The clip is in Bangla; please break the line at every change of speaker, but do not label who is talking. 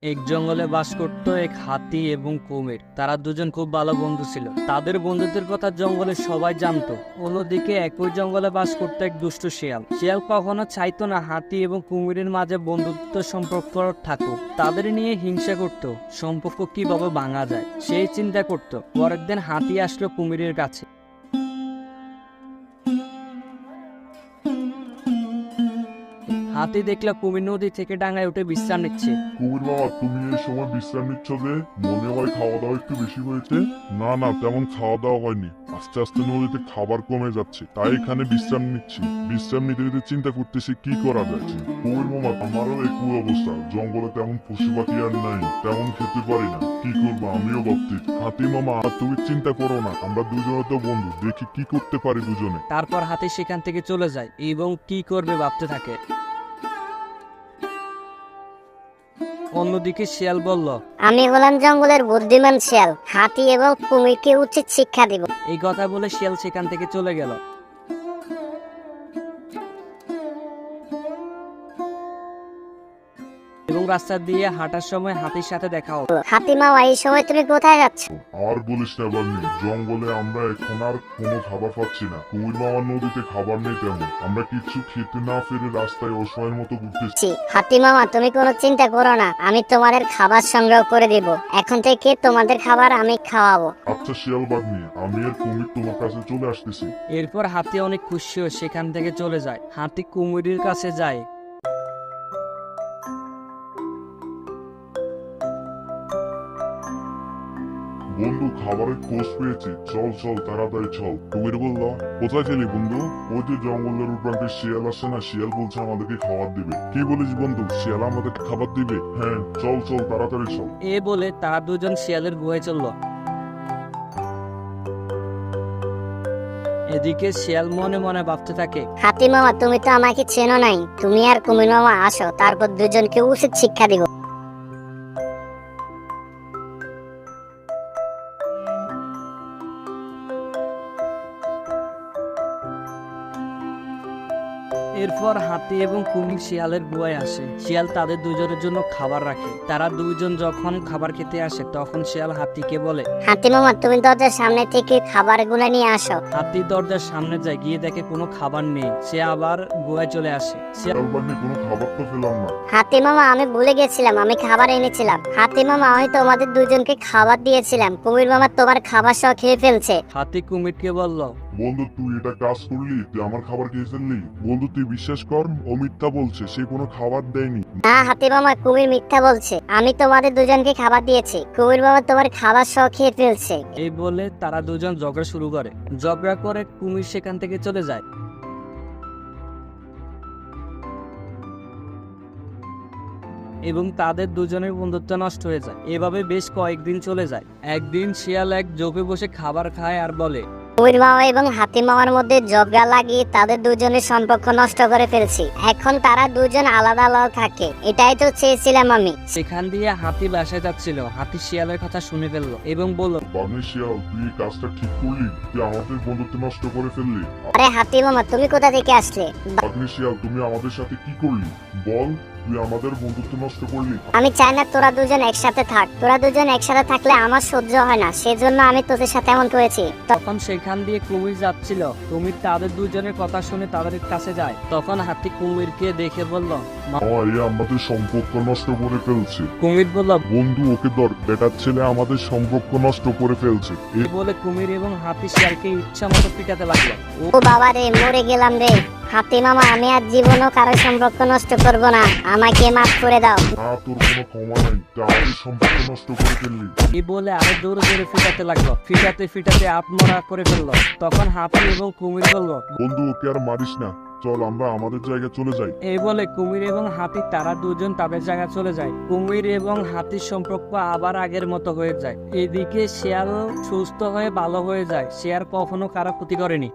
এক জঙ্গলে বাস করত এক হাতি এবং কুমির। তারা দুজন খুব ভালো বন্ধু ছিল। তাদের বন্ধুত্বের কথা জঙ্গলের সবাই জানতো। অন্যদিকে একই জঙ্গলে বাস করত এক দুষ্ট শিয়াল। শিয়াল কখনো চাইতো না হাতি এবং কুমিরের মাঝে বন্ধুত্ব সম্পর্ক থাকুক। তাদের নিয়ে হিংসা করত, সম্পর্ক কিভাবে ভাঙা যায় সেই চিন্তা করত। পরের দিন হাতি আসলো কুমিরের কাছে। হাতি দেখলো কুমির নদী থেকে ডাঙায় উঠে বিশ্রাম নিচ্ছে।
কুমির বাবা, তুমি এই সময় বিশ্রাম নিচ্ছ যে? মনে হয় খাওয়া দাওয়া একটু বেশি হয়েছে। না না, তেমন খাওয়া দাওয়া হয়নি। আস্তে আস্তে নদীতে খাবার কমে যাচ্ছে, তাই এখানে বিশ্রাম নিচ্ছি। বিশ্রাম নিতে নিতে চিন্তা করতেছি কি করা যায়। কুমির মামা, আমারও একই অবস্থা। জঙ্গলে তেমন পশু পাখি আর নাই, তেমন খেতে পারি না। কি করবো আমিও ভাবছি। হাতি মামা, তুমি চিন্তা করো না, আমরা দুজনে তো বন্ধু, দেখি কি করতে পারি দুজনে।
তারপর হাতি সেখান থেকে চলে যায় এবং কি করবে ভাবতে থাকে। অন্যদিকে শিয়াল বলল,
আমি হলাম জঙ্গলের বুদ্ধিমান শিয়াল। হাতি এবং কুমিরকে উচিত শিক্ষা দিব।
এই কথা বলে শিয়াল সেখান থেকে চলে গেল। এবং রাস্তা দিয়ে হাঁটার সময় হাতির সাথে দেখা হলো।
হাতি মামা, এই সময় তুমি কোথায় যাচ্ছ?
আর বলিস না বান্নি, জঙ্গলে আমরা এখন আর কোনো খাবার পাচ্ছি না। কুমির মামার নদীতে খাবার নেই তেমন। আমরা কিছু খেতে না পেরে রাস্তায় অসহায়ের মতো ঘুরতেছি।
হাতি মামা, তুমি কোনো চিন্তা করো না, আমি তোমাদের খাবার সংগ্রহ করে দিব। এখন থেকে তোমাদের খাবার আমি খাওয়াবো।
আচ্ছা শিয়াল বাগনি, আমি আর কুমির তোমার কাছে চলে আসতেছি।
এরপর হাতি অনেক খুশি হয়ে সেখান থেকে চলে যায়। হাতি কুমিরের কাছে যায়।
বন্ধু, খাবারের খোঁজ পেয়েছি, চল চল তাড়াতাড়ি চল। কুমির বলল, কোথায় গেলি বন্ধু? ওই যে জঙ্গলের উপরান্তে শিয়াল আসে না, শিয়াল বলছে আমাদেরকে খাবার দিবে। কি বলিস বন্ধু, শিয়াল আমাদেরকে খাবার দিবে? হ্যাঁ, চল চল তাড়াতাড়ি চল।
এ বলে তারা দুজন শিয়ালের গুহায় চলল। এদিকে শিয়াল মনে মনে ভাবতে থাকে,
হাতি মামা, তুমি তো আমাকে চেনো নাই। তুমি আর কুমির মামা আসো, তারপর দুজনকে উচিত শিক্ষা দিব।
এরপর হাতি এবং কুমির শিয়ালের গুহায় আসে। শিয়াল তাদের দুজনের জন্য খাবার রাখে। তারা দুইজন যখন খাবার খেতে আসে তখন শিয়াল হাতিকে বলে,
হাতি মামা, তুমি দরজার সামনে থেকে খাবারগুলো নিয়ে আসো।
হাতি দরজার সামনে যায়, গিয়ে দেখে কোনো খাবার নেই। সে আবার গুহায় চলে আসে।
শিয়াল বাগনি, কোনো খাবার তো পেলাম না।
হাতি মামা, আমি ভুলে গেছিলাম, আমি খাবার এনেছিলাম। হাতি মামা, আমি তোমাদের দুজনকে খাবার দিয়েছিলাম। কুমির মামা তোমার খাবার সহ খেয়ে ফেলছে।
হাতি কুমিরকে বলল,
বন্ধু, তুই এটা কাজ করলি, তুই আমার খাবার খেয়ে ফেললি। বন্ধু, তুই বিশ্বাস কর, ও মিথ্যা বলছে, সে কোনো খাবার দেয়নি।
না হাতি মামা, কুমির মিথ্যা বলছে। আমি তোমাদের দুজনকে খাবার দিয়েছি। কুমির মামা তোমার খাবার সহ খেয়ে ফেলছে।
এই বলে তারা দুজন ঝগড়া শুরু করে। ঝগড়া করে কুমির সেখান থেকে চলে যায়। এবং তাদের দুজনের বন্ধুত্ব নষ্ট হয়ে যায়। এভাবে বেশ কয়েকদিন চলে যায়। একদিন শিয়াল এক ঝোপে বসে খাবার খায় আর বলে,
কুমির মামা এবং হাতি মামার মধ্যে ঝগড়া লাগিয়ে তাদের দুজনের সম্পর্ক নষ্ট করে ফেলছি। এখন তারা দুজন আলাদা আলাদা থাকে। এটাই তো চেয়েছিলাম আমি।
সেখান দিয়ে হাতি বাসায় যাচ্ছিল। হাতি শিয়ালের কথা শুনে ফেললো এবং বলল,
বাগনি শিয়াল, তুই এই কাজটা ঠিক করলি, তুই আমাদের বন্ধুত্ব নষ্ট করে ফেললি।
আরে হাতি মামা, তুমি কোথা থেকে আসলে?
বাগনি শিয়াল, তুমি আমাদের সাথে কি করলি বল? তুই আমাদের বন্ধুত্ব নষ্ট করলি।
আমি চাই না তোরা দুজন একসাথে থাক। তোরা দুজন একসাথে থাকলে আমার সহ্য হয় না, সেজন্য আমি তোদের সাথে এমন করেছি।
তখন সেখান দিয়ে কুমির যাচ্ছিল। কুমির তাদের দুজনের কথা শুনে তাদের কাছে যায়। তখন হাতি কুমিরকে দেখে বলল,
এ আমাদের সম্পর্ক নষ্ট করে ফেলছে।
কুমির বলল,
বন্ধু, ওকে ধর, বেটার ছেলে আমাদের সম্পর্ক নষ্ট করে ফেলছে।
এই বলে কুমির এবং হাতি শিয়ালকে ইচ্ছা মতো পিটাতে লাগলো।
ও বাবা রে, মরে গেলাম রে। হাতি মামা, আমি আর জীবনও কারো সম্পর্ক নষ্ট করব না। আমাকে মাফ করে দাও।
না, তোর কোনো ক্ষমা নাই, তুই আমাদের সম্পর্ক নষ্ট করে ফেললি।
এই বলে আরো জোরে জোরে ফিটাতে লাগলো। ফিটাতে ফিটাতে আত্মরা করে ফেললো। তখন হাতি এবং কুমির বলল,
বন্ধু, ওকে আর মারিস না, চল আমরা আমাদের জায়গায় চলে যাই।
এই বলে কুমির এবং হাতি তারা দুজন তাদের জায়গায় চলে যায়। কুমির এবং হাতির সম্পর্ক আবার আগের মতো হয়ে যায়। এদিকে শিয়াল সুস্থ হয়ে ভালো হয়ে যায়। সে আর কখনো কারো ক্ষতি করেনি।